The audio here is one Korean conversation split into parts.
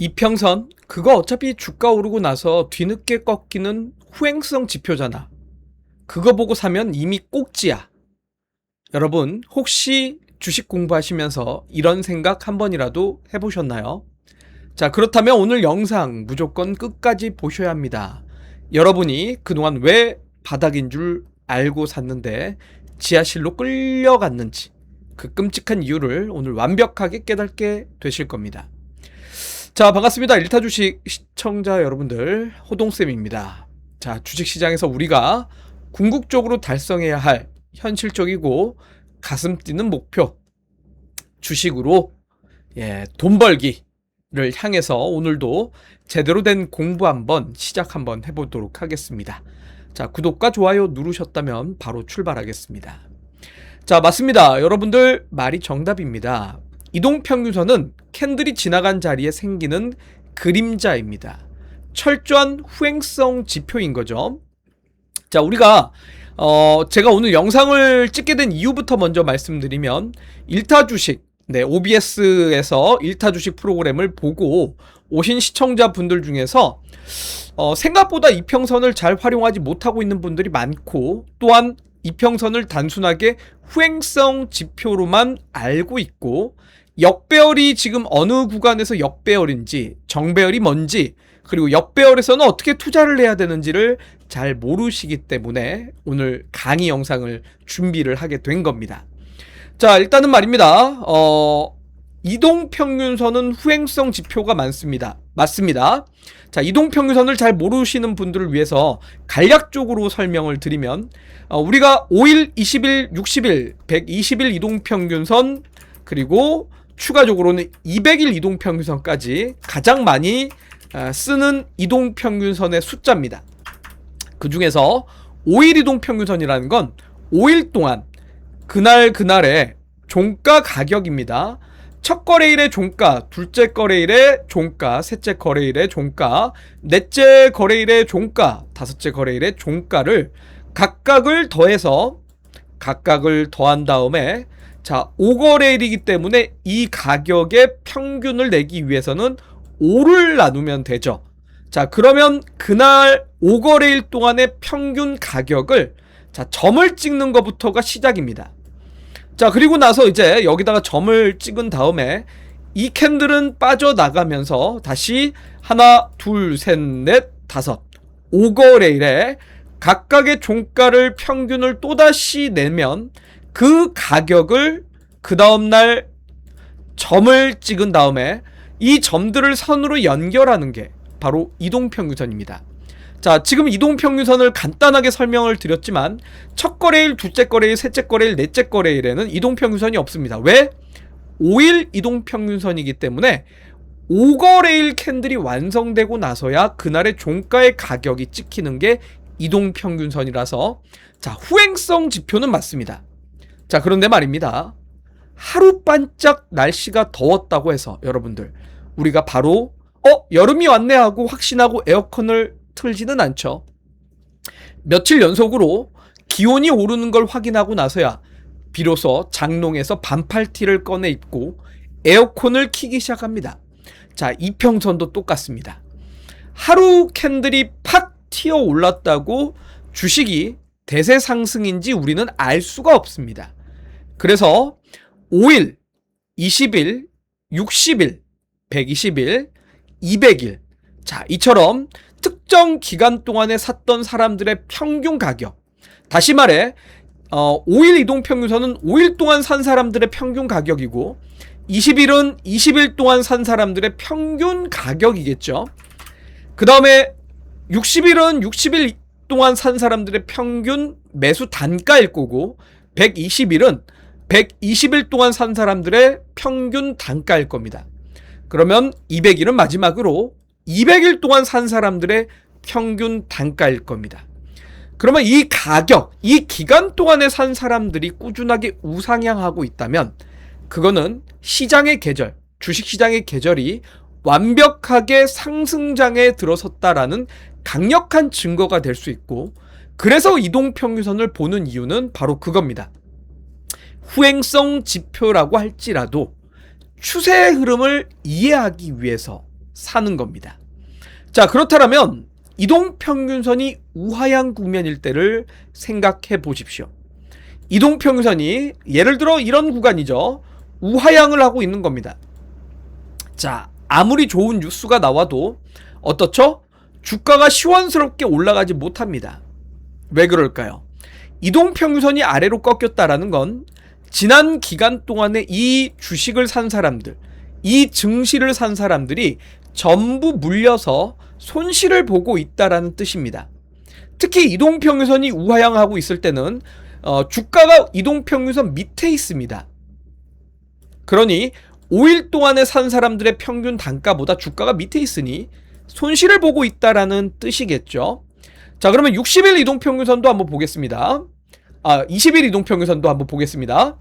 이평선 그거 어차피 주가 오르고 나서 뒤늦게 꺾이는 후행성 지표잖아. 그거 보고 사면 이미 꼭지야. 여러분 혹시 주식 공부하시면서 이런 생각 한 번이라도 해보셨나요? 자, 그렇다면 오늘 영상 무조건 끝까지 보셔야 합니다. 여러분이 그동안 왜 바닥인 줄 알고 샀는데 지하실로 끌려갔는지 그 끔찍한 이유를 오늘 완벽하게 깨닫게 되실 겁니다. 자, 반갑습니다. 일타주식 시청자 여러분들, 호동쌤입니다. 자, 주식시장에서 우리가 궁극적으로 달성해야 할 현실적이고 가슴 뛰는 목표, 주식으로 돈 벌기를 향해서 오늘도 제대로 된 공부 한번 해보도록 하겠습니다. 자, 구독과 좋아요 누르셨다면 바로 출발하겠습니다. 자, 맞습니다. 여러분들 말이 정답입니다. 이동평균선은 캔들이 지나간 자리에 생기는 그림자입니다. 철저한 후행성 지표인 거죠. 자, 우리가 제가 오늘 영상을 찍게 된 이유부터 먼저 말씀드리면 일타주식, OBS에서 일타주식 프로그램을 보고 오신 시청자분들 중에서 생각보다 이평선을 잘 활용하지 못하고 있는 분들이 많고, 또한 이평선을 단순하게 후행성 지표로만 알고 있고, 역배열이 지금 어느 구간에서 역배열인지, 정배열이 뭔지, 그리고 역배열에서는 어떻게 투자를 해야 되는지를 잘 모르시기 때문에 오늘 강의 영상을 준비를 하게 된 겁니다. 자, 일단은 말입니다. 이동평균선은 후행성 지표가 많습니다. 맞습니다. 자, 이동평균선을 잘 모르시는 분들을 위해서 간략적으로 설명을 드리면, 우리가 5일, 20일, 60일, 120일 이동평균선, 그리고 추가적으로는 200일 이동평균선까지 가장 많이 쓰는 이동평균선의 숫자입니다. 그 중에서 5일 이동평균선이라는 건 5일 동안 그날의 종가 가격입니다. 첫 거래일의 종가, 둘째 거래일의 종가, 셋째 거래일의 종가, 넷째 거래일의 종가, 다섯째 거래일의 종가를 각각을 더한 다음에, 자, 5거래일이기 때문에 이 가격의 평균을 내기 위해서는 5를 나누면 되죠. 자, 그러면 그날 5거래일 동안의 평균 가격을, 자, 점을 찍는 것부터가 시작입니다. 자, 그리고 나서 이제 여기다가 점을 찍은 다음에 이 캔들은 빠져나가면서 다시 하나, 둘, 셋, 넷, 다섯, 5거래일에 각각의 종가를 평균을 또다시 내면 그 가격을 그 다음날 점을 찍은 다음에 이 점들을 선으로 연결하는 게 바로 이동평균선입니다. 자, 지금 이동평균선을 간단하게 설명을 드렸지만 첫 거래일, 둘째 거래일, 셋째 거래일, 넷째 거래일에는 이동평균선이 없습니다. 왜? 5일 이동평균선이기 때문에 5거래일 캔들이 완성되고 나서야 그날의 종가의 가격이 찍히는 게 이동평균선이라서, 자, 후행성 지표는 맞습니다. 자, 그런데 말입니다. 하루반짝 날씨가 더웠다고 해서 여러분들, 우리가 바로 여름이 왔네 하고 확신하고 에어컨을 틀지는 않죠. 며칠 연속으로 기온이 오르는 걸 확인하고 나서야 비로소 장롱에서 반팔티를 꺼내 입고 에어컨을 켜기 시작합니다. 자, 이평선도 똑같습니다. 하루 캔들이 팍 튀어 올랐다고 주식이 대세 상승인지 우리는 알 수가 없습니다. 그래서 5일, 20일, 60일, 120일, 200일, 자, 이처럼 특정 기간 동안에 샀던 사람들의 평균 가격, 다시 말해 5일 이동평균선은 5일 동안 산 사람들의 평균 가격이고, 20일은 20일 동안 산 사람들의 평균 가격이겠죠. 그 다음에 60일은 60일 동안 산 사람들의 평균 매수 단가일 거고, 120일은 120일 동안 산 사람들의 평균 단가일 겁니다. 그러면 200일은 마지막으로 200일 동안 산 사람들의 평균 단가일 겁니다. 그러면 이 가격, 이 기간 동안에 산 사람들이 꾸준하게 우상향하고 있다면 그거는 시장의 계절, 주식시장의 계절이 완벽하게 상승장에 들어섰다라는 강력한 증거가 될 수 있고, 그래서 이동평균선을 보는 이유는 바로 그겁니다. 후행성 지표라고 할지라도 추세의 흐름을 이해하기 위해서 사는 겁니다. 자, 그렇다면 이동평균선이 우하향 국면일 때를 생각해 보십시오. 이동평균선이 예를 들어 이런 구간이죠. 우하향을 하고 있는 겁니다. 자, 아무리 좋은 뉴스가 나와도 어떻죠? 주가가 시원스럽게 올라가지 못합니다. 왜 그럴까요? 이동평균선이 아래로 꺾였다라는 건 지난 기간 동안에 이 주식을 산 사람들, 이 증시를 산 사람들이 전부 물려서 손실을 보고 있다라는 뜻입니다. 특히 이동평균선이 우하향하고 있을 때는 주가가 이동평균선 밑에 있습니다. 그러니 5일 동안에 산 사람들의 평균 단가보다 주가가 밑에 있으니 손실을 보고 있다라는 뜻이겠죠. 자, 그러면 60일 이동평균선도 한번 보겠습니다. 20일 이동평균선도 한번 보겠습니다.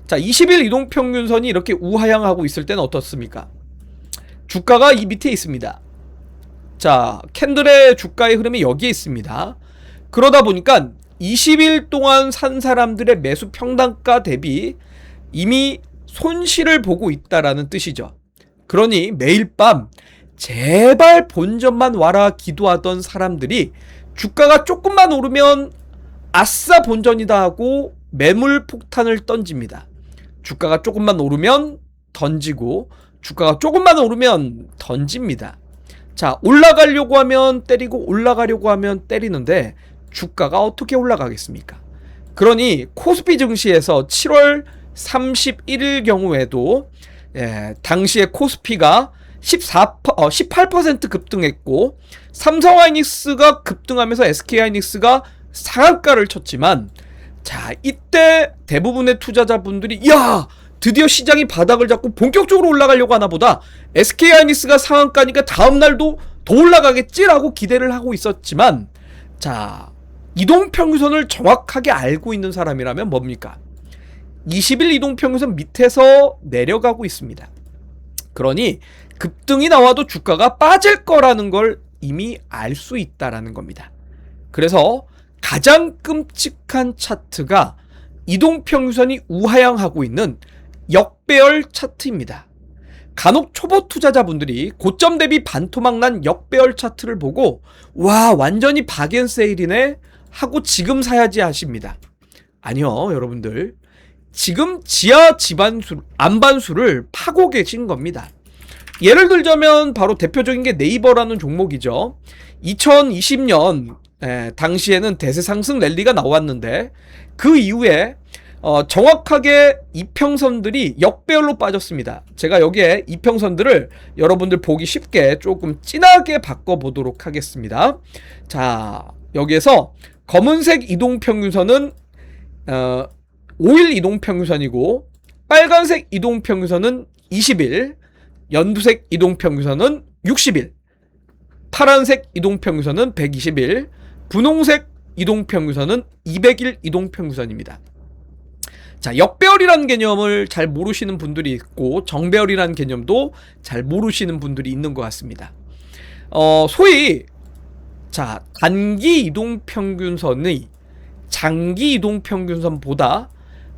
자, 20일 이동평균선이 이렇게 우하향하고 있을 때는 어떻습니까? 주가가 이 밑에 있습니다. 자, 캔들의 주가의 흐름이 여기에 있습니다. 그러다 보니까 20일 동안 산 사람들의 매수 평단가 대비 이미 손실을 보고 있다라는 뜻이죠. 그러니 매일 밤 제발 본전만 와라 기도하던 사람들이 주가가 조금만 오르면 아싸 본전이다 하고 매물 폭탄을 던집니다. 주가가 조금만 오르면 던지고 주가가 조금만 오르면 던집니다. 자, 올라가려고 하면 때리고 올라가려고 하면 때리는데 주가가 어떻게 올라가겠습니까? 그러니 코스피 증시에서 7월 31일 경우에도 당시에 코스피가 18% 급등했고 삼성하이닉스가 급등하면서 SK하이닉스가 상한가를 쳤지만, 자, 이때 대부분의 투자자분들이 야, 드디어 시장이 바닥을 잡고 본격적으로 올라가려고 하나 보다, SK하이닉스가 상한가니까 다음날도 더 올라가겠지라고 기대를 하고 있었지만, 자, 이동평균선을 정확하게 알고 있는 사람이라면 뭡니까? 20일 이동평균선 밑에서 내려가고 있습니다. 그러니 급등이 나와도 주가가 빠질 거라는 걸 이미 알 수 있다라는 겁니다. 그래서 가장 끔찍한 차트가 이동평균선이 우하향하고 있는 역배열 차트입니다. 간혹 초보 투자자분들이 고점 대비 반토막 난 역배열 차트를 보고 와, 완전히 박앤세일이네 하고 지금 사야지 하십니다. 아니요, 여러분들. 지금 지하 안반수를 파고 계신 겁니다. 예를 들자면 바로 대표적인 게 네이버라는 종목이죠. 2020년 당시에는 대세 상승 랠리가 나왔는데 그 이후에 정확하게 이평선들이 역배열로 빠졌습니다. 제가 여기에 이평선들을 여러분들 보기 쉽게 조금 진하게 바꿔보도록 하겠습니다. 자, 여기에서 검은색 이동평균선은 5일 이동평균선이고 빨간색 이동평균선은 20일, 연두색 이동평균선은 60일, 파란색 이동평균선은 120일, 분홍색 이동평균선은 200일 이동평균선입니다. 자, 역배열이라는 개념을 잘 모르시는 분들이 있고 정배열이라는 개념도 잘 모르시는 분들이 있는 것 같습니다. 소위 자, 단기 이동평균선의 장기 이동평균선보다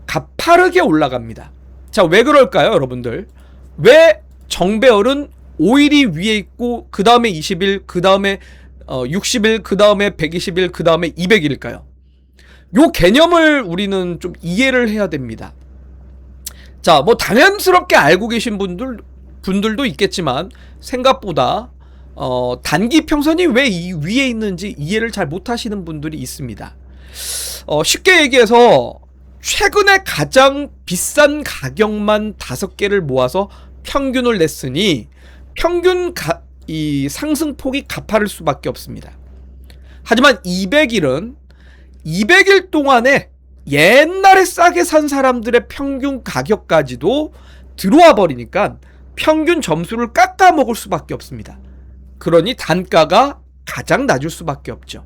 가파르게 올라갑니다. 자, 왜 그럴까요, 여러분들? 왜 정배열은 5일이 위에 있고 그 다음에 20일, 그 다음에 60일, 그 다음에 120일, 그 다음에 200일일까요? 요 개념을 우리는 좀 이해를 해야 됩니다. 자, 뭐 당연스럽게 알고 계신 분들도 있겠지만 생각보다 단기 평선이 왜 이 위에 있는지 이해를 잘 못하시는 분들이 있습니다. 쉽게 얘기해서 최근에 가장 비싼 가격만 5개를 모아서 평균을 냈으니 이 상승폭이 가파를 수밖에 없습니다. 하지만 200일은 200일 동안에 옛날에 싸게 산 사람들의 평균 가격까지도 들어와 버리니까 평균 점수를 깎아 먹을 수밖에 없습니다. 그러니 단가가 가장 낮을 수밖에 없죠.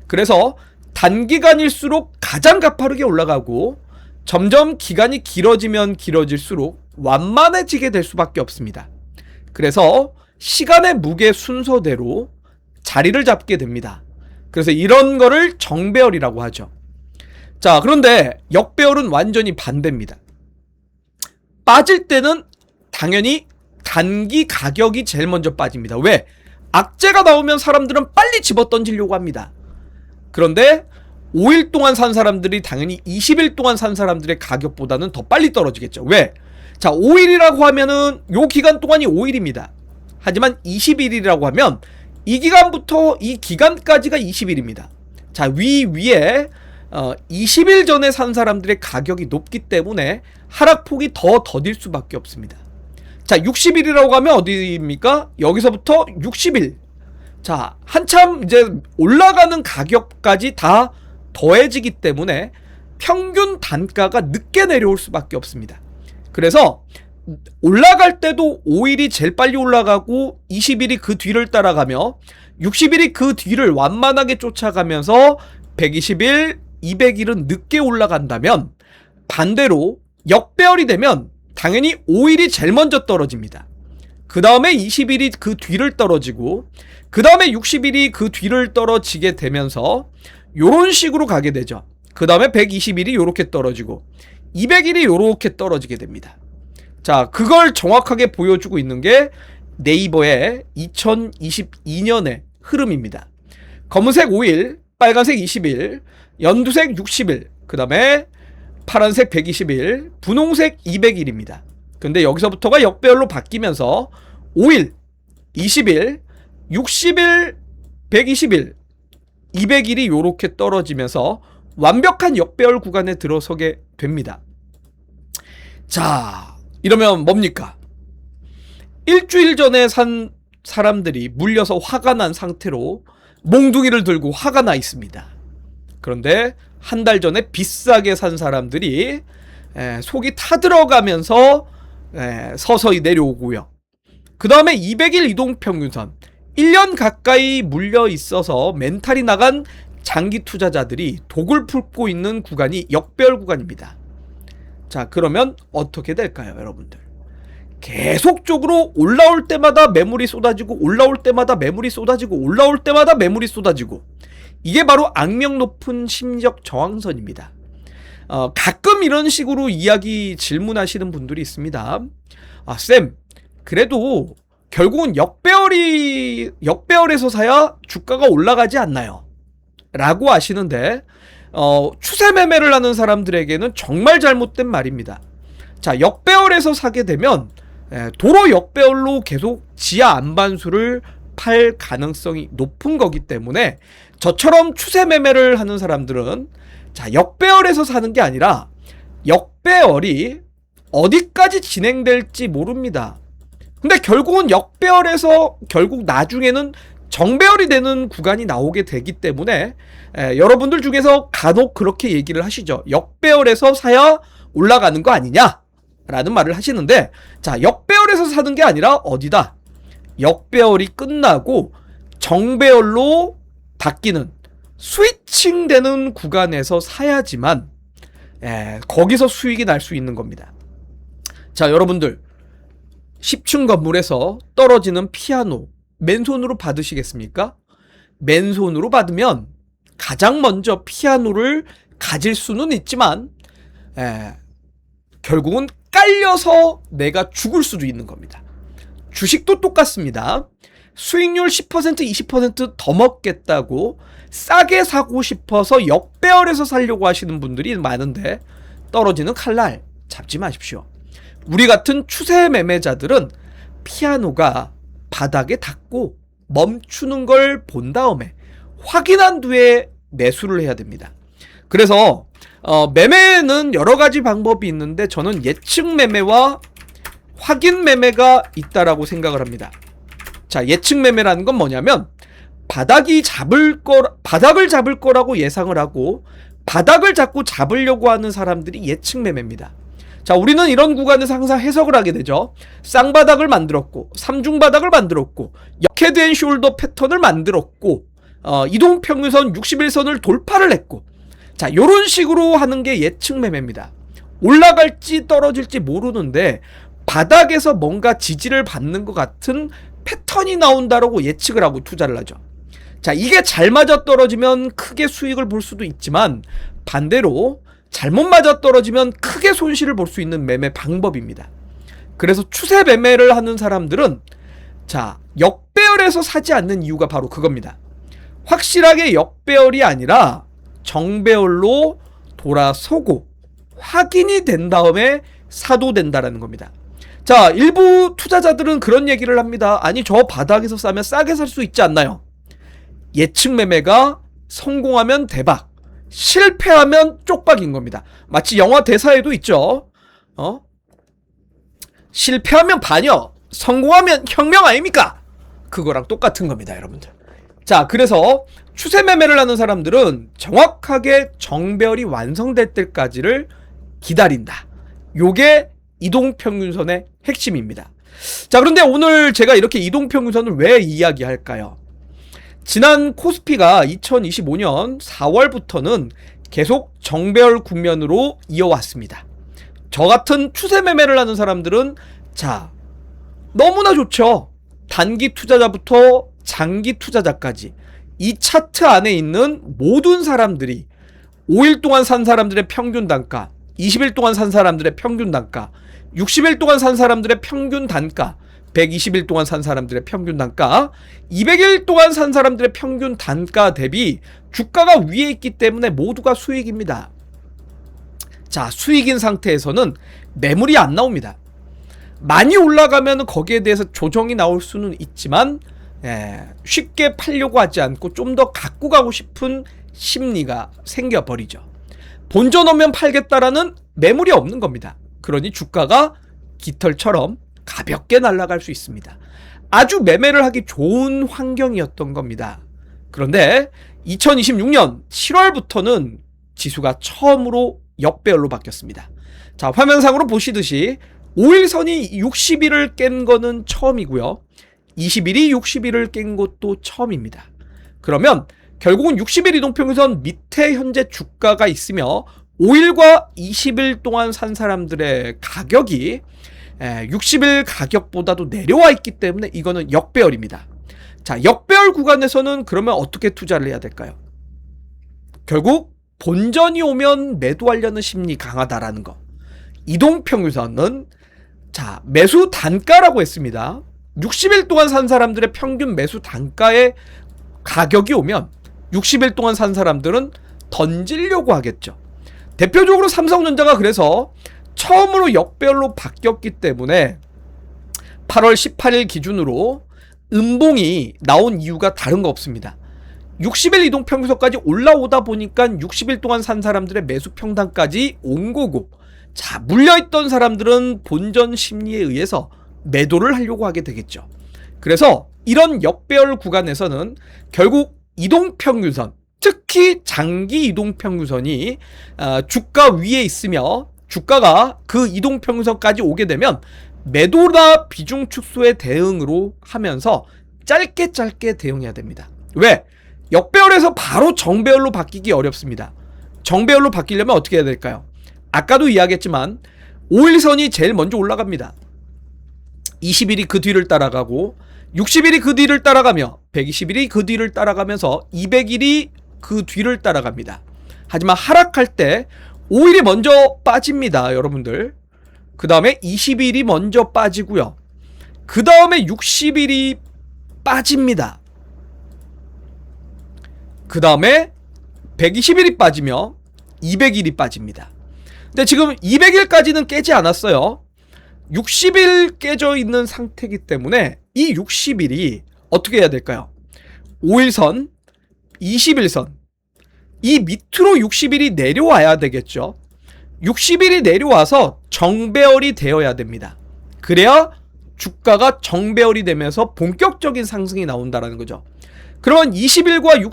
그래서 단기간일수록 가장 가파르게 올라가고 점점 기간이 길어지면 길어질수록 완만해지게 될 수밖에 없습니다. 그래서 시간의 무게 순서대로 자리를 잡게 됩니다. 그래서 이런 거를 정배열이라고 하죠. 자, 그런데 역배열은 완전히 반대입니다. 빠질 때는 당연히 단기 가격이 제일 먼저 빠집니다. 왜? 악재가 나오면 사람들은 빨리 집어던지려고 합니다. 그런데 5일 동안 산 사람들이 당연히 20일 동안 산 사람들의 가격보다는 더 빨리 떨어지겠죠. 왜? 자, 5일이라고 하면은 요 기간 동안이 5일입니다. 하지만 20일이라고 하면 이 기간부터 이 기간까지가 20일입니다. 자, 위에 20일 전에 산 사람들의 가격이 높기 때문에 하락폭이 더 더딜 수밖에 없습니다. 자, 60일이라고 하면 어디입니까? 여기서부터 60일. 자, 한참 이제 올라가는 가격까지 다 더해지기 때문에 평균 단가가 늦게 내려올 수밖에 없습니다. 그래서 올라갈 때도 5일이 제일 빨리 올라가고 20일이 그 뒤를 따라가며 60일이 그 뒤를 완만하게 쫓아가면서 120일, 200일은 늦게 올라간다면 반대로 역배열이 되면 당연히 5일이 제일 먼저 떨어집니다. 그 다음에 20일이 그 뒤를 떨어지고 그 다음에 60일이 그 뒤를 떨어지게 되면서 요런 식으로 가게 되죠. 그 다음에 120일이 요렇게 떨어지고 200일이 요렇게 떨어지게 됩니다. 자, 그걸 정확하게 보여주고 있는 게 네이버의 2022년의 흐름입니다. 검은색 5일, 빨간색 20일, 연두색 60일, 그 다음에 파란색 120일, 분홍색 200일입니다. 근데 여기서부터가 역배열로 바뀌면서 5일, 20일, 60일, 120일, 200일이 요렇게 떨어지면서 완벽한 역배열 구간에 들어서게 됩니다. 자, 이러면 뭡니까? 일주일 전에 산 사람들이 물려서 화가 난 상태로 몽둥이를 들고 화가 나 있습니다. 그런데 한 달 전에 비싸게 산 사람들이 속이 타들어가면서 서서히 내려오고요. 그 다음에 200일 이동평균선 1년 가까이 물려 있어서 멘탈이 나간 장기 투자자들이 독을 품고 있는 구간이 역배열 구간입니다. 자, 그러면 어떻게 될까요, 여러분들? 계속적으로 올라올 때마다 매물이 쏟아지고 올라올 때마다 매물이 쏟아지고 올라올 때마다 매물이 쏟아지고 이게 바로 악명 높은 심리적 저항선입니다. 가끔 이런 식으로 이야기 질문하시는 분들이 있습니다. 쌤, 그래도 결국은 역배열에서 사야 주가가 올라가지 않나요? 라고 하시는데 추세 매매를 하는 사람들에게는 정말 잘못된 말입니다. 자, 역배열에서 사게 되면 도로 역배열로 계속 지하 안반수를 팔 가능성이 높은 거기 때문에 저처럼 추세 매매를 하는 사람들은 자, 역배열에서 사는 게 아니라 역배열이 어디까지 진행될지 모릅니다. 근데 결국은 역배열에서 결국 나중에는 정배열이 되는 구간이 나오게 되기 때문에 여러분들 중에서 간혹 그렇게 얘기를 하시죠. 역배열에서 사야 올라가는 거 아니냐? 라는 말을 하시는데, 자, 역배열에서 사는 게 아니라 어디다? 역배열이 끝나고 정배열로 바뀌는 스위칭 되는 구간에서 사야지만 거기서 수익이 날 수 있는 겁니다. 자, 여러분들 10층 건물에서 떨어지는 피아노 맨손으로 받으시겠습니까? 맨손으로 받으면 가장 먼저 피아노를 가질 수는 있지만 결국은 깔려서 내가 죽을 수도 있는 겁니다. 주식도 똑같습니다. 수익률 10%, 20%더 먹겠다고 싸게 사고 싶어서 역배열에서 살려고 하시는 분들이 많은데 떨어지는 칼날 잡지 마십시오. 우리 같은 추세 매매자들은 피아노가 바닥에 닿고 멈추는 걸 본 다음에 확인한 뒤에 매수를 해야 됩니다. 그래서 매매는 여러 가지 방법이 있는데 저는 예측 매매와 확인 매매가 있다라고 생각을 합니다. 자, 예측 매매라는 건 뭐냐면 바닥을 잡을 거라고 예상을 하고 바닥을 자꾸 잡으려고 하는 사람들이 예측 매매입니다. 자, 우리는 이런 구간에서 항상 해석을 하게 되죠. 쌍바닥을 만들었고 3중바닥을 만들었고 역헤드앤 숄더 패턴을 만들었고 이동평균선 61선을 돌파를 했고, 자, 요런 식으로 하는 게 예측 매매입니다. 올라갈지 떨어질지 모르는데 바닥에서 뭔가 지지를 받는 것 같은 패턴이 나온다라고 예측을 하고 투자를 하죠. 자, 이게 잘 맞아 떨어지면 크게 수익을 볼 수도 있지만 반대로 잘못 맞아 떨어지면 크게 손실을 볼 수 있는 매매 방법입니다. 그래서 추세 매매를 하는 사람들은 자, 역배열에서 사지 않는 이유가 바로 그겁니다. 확실하게 역배열이 아니라 정배열로 돌아서고 확인이 된 다음에 사도 된다라는 겁니다. 자, 일부 투자자들은 그런 얘기를 합니다. 아니, 저 바닥에서 싸면 싸게 살 수 있지 않나요? 예측 매매가 성공하면 대박, 실패하면 쪽박인 겁니다. 마치 영화 대사에도 있죠. 실패하면 반역, 성공하면 혁명 아닙니까? 그거랑 똑같은 겁니다, 여러분들. 자, 그래서 추세 매매를 하는 사람들은 정확하게 정배열이 완성될 때까지를 기다린다. 요게 이동평균선의 핵심입니다. 자, 그런데 오늘 제가 이렇게 이동평균선을 왜 이야기할까요? 지난 코스피가 2025년 4월부터는 계속 정배열 국면으로 이어왔습니다. 저 같은 추세 매매를 하는 사람들은 자, 너무나 좋죠. 단기 투자자부터 장기 투자자까지 이 차트 안에 있는 모든 사람들이 5일 동안 산 사람들의 평균 단가, 20일 동안 산 사람들의 평균 단가, 60일 동안 산 사람들의 평균 단가, 120일 동안 산 사람들의 평균 단가, 200일 동안 산 사람들의 평균 단가 대비 주가가 위에 있기 때문에 모두가 수익입니다. 자, 수익인 상태에서는 매물이 안 나옵니다. 많이 올라가면 거기에 대해서 조정이 나올 수는 있지만 쉽게 팔려고 하지 않고 좀 더 갖고 가고 싶은 심리가 생겨버리죠. 본전 오면 팔겠다라는 매물이 없는 겁니다. 그러니 주가가 깃털처럼 가볍게 날아갈 수 있습니다. 아주 매매를 하기 좋은 환경이었던 겁니다. 그런데 2026년 7월부터는 지수가 처음으로 역배열로 바뀌었습니다. 자, 화면상으로 보시듯이 5일선이 60일을 깬 거는 처음이고요. 20일이 60일을 깬 것도 처음입니다. 그러면 결국은 60일 이동평균선 밑에 현재 주가가 있으며 5일과 20일 동안 산 사람들의 가격이 60일 가격보다도 내려와 있기 때문에 이거는 역배열입니다. 자, 역배열 구간에서는 그러면 어떻게 투자를 해야 될까요? 결국 본전이 오면 매도하려는 심리 강하다라는 거. 이동평균선은 자, 매수 단가라고 했습니다. 60일 동안 산 사람들의 평균 매수 단가의 가격이 오면 60일 동안 산 사람들은 던지려고 하겠죠. 대표적으로 삼성전자가 그래서 처음으로 역배열로 바뀌었기 때문에 8월 18일 기준으로 음봉이 나온 이유가 다른 거 없습니다. 60일 이동평균선까지 올라오다 보니까 60일 동안 산 사람들의 매수 평단까지 온 거고, 자, 물려있던 사람들은 본전 심리에 의해서 매도를 하려고 하게 되겠죠. 그래서 이런 역배열 구간에서는 결국 이동평균선, 특히 장기 이동평균선이 주가 위에 있으며 주가가 그 이동평균선까지 오게 되면 매도나 비중 축소의 대응으로 하면서 짧게 대응해야 됩니다. 왜? 역배열에서 바로 정배열로 바뀌기 어렵습니다. 정배열로 바뀌려면 어떻게 해야 될까요? 아까도 이야기했지만 5일선이 제일 먼저 올라갑니다. 20일이 그 뒤를 따라가고 60일이 그 뒤를 따라가며 120일이 그 뒤를 따라가면서 200일이 그 뒤를 따라갑니다. 하지만 하락할 때 5일이 먼저 빠집니다, 여러분들. 그 다음에 20일이 먼저 빠지고요. 그 다음에 60일이 빠집니다. 그 다음에 120일이 빠지며 200일이 빠집니다. 근데 지금 200일까지는 깨지 않았어요. 60일 깨져 있는 상태이기 때문에 이 60일이 어떻게 해야 될까요? 5일선, 20일선, 이 밑으로 60일이 내려와야 되겠죠. 60일이 내려와서 정배열이 되어야 됩니다. 그래야 주가가 정배열이 되면서 본격적인 상승이 나온다는 거죠. 그러면 20일과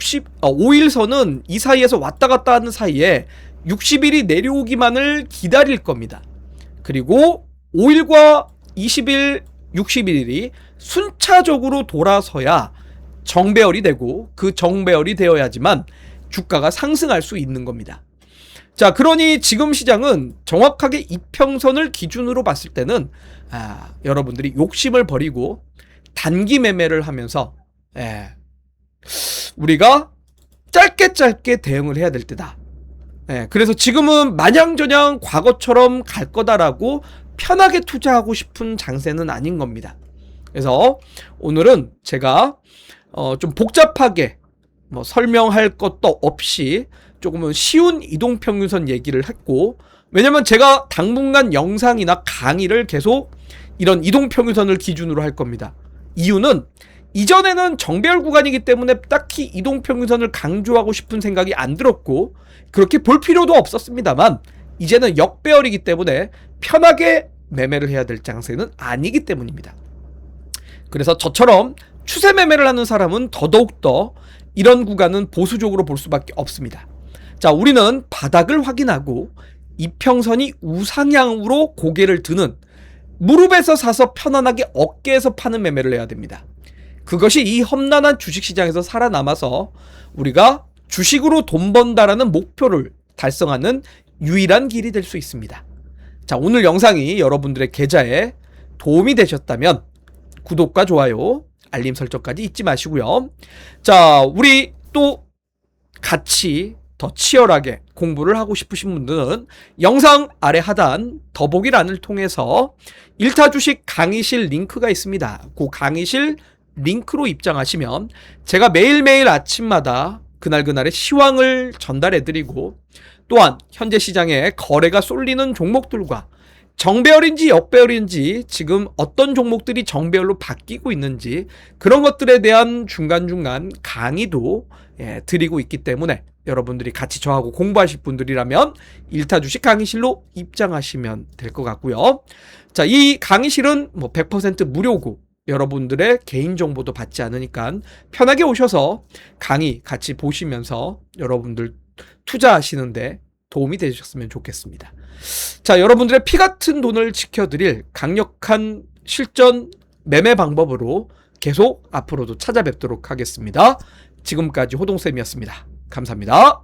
5일선은 이 사이에서 왔다 갔다 하는 사이에 60일이 내려오기만을 기다릴 겁니다. 그리고 5일과 20일, 60일이 순차적으로 돌아서야 정배열이 되고 그 정배열이 되어야지만 주가가 상승할 수 있는 겁니다. 자, 그러니 지금 시장은 정확하게 이평선을 기준으로 봤을 때는 여러분들이 욕심을 버리고 단기 매매를 하면서 우리가 짧게 대응을 해야 될 때다. 그래서 지금은 마냥저냥 과거처럼 갈 거다라고 편하게 투자하고 싶은 장세는 아닌 겁니다. 그래서 오늘은 제가 좀 복잡하게 설명할 것도 없이 조금은 쉬운 이동평균선 얘기를 했고, 왜냐면 제가 당분간 영상이나 강의를 계속 이런 이동평균선을 기준으로 할 겁니다. 이유는 이전에는 정배열 구간이기 때문에 딱히 이동평균선을 강조하고 싶은 생각이 안 들었고 그렇게 볼 필요도 없었습니다만, 이제는 역배열이기 때문에 편하게 매매를 해야 될 장세는 아니기 때문입니다. 그래서 저처럼 추세 매매를 하는 사람은 더더욱더 이런 구간은 보수적으로 볼 수밖에 없습니다. 자, 우리는 바닥을 확인하고 이평선이 우상향으로 고개를 드는, 무릎에서 사서 편안하게 어깨에서 파는 매매를 해야 됩니다. 그것이 이 험난한 주식시장에서 살아남아서 우리가 주식으로 돈 번다라는 목표를 달성하는 유일한 길이 될 수 있습니다. 자, 오늘 영상이 여러분들의 계좌에 도움이 되셨다면 구독과 좋아요, 알림 설정까지 잊지 마시고요. 자, 우리 또 같이 더 치열하게 공부를 하고 싶으신 분들은 영상 아래 하단 더보기란을 통해서 1타 주식 강의실 링크가 있습니다. 그 강의실 링크로 입장하시면 제가 매일매일 아침마다 그날그날의 시황을 전달해드리고, 또한 현재 시장에 거래가 쏠리는 종목들과 정배열인지 역배열인지 지금 어떤 종목들이 정배열로 바뀌고 있는지 그런 것들에 대한 중간중간 강의도 드리고 있기 때문에 여러분들이 같이 저하고 공부하실 분들이라면 1타 주식 강의실로 입장하시면 될 것 같고요. 자, 이 강의실은 100% 무료고 여러분들의 개인정보도 받지 않으니까 편하게 오셔서 강의 같이 보시면서 여러분들 투자하시는데 도움이 되셨으면 좋겠습니다. 자, 여러분들의 피 같은 돈을 지켜드릴 강력한 실전 매매 방법으로 계속 앞으로도 찾아뵙도록 하겠습니다. 지금까지 호동쌤이었습니다. 감사합니다.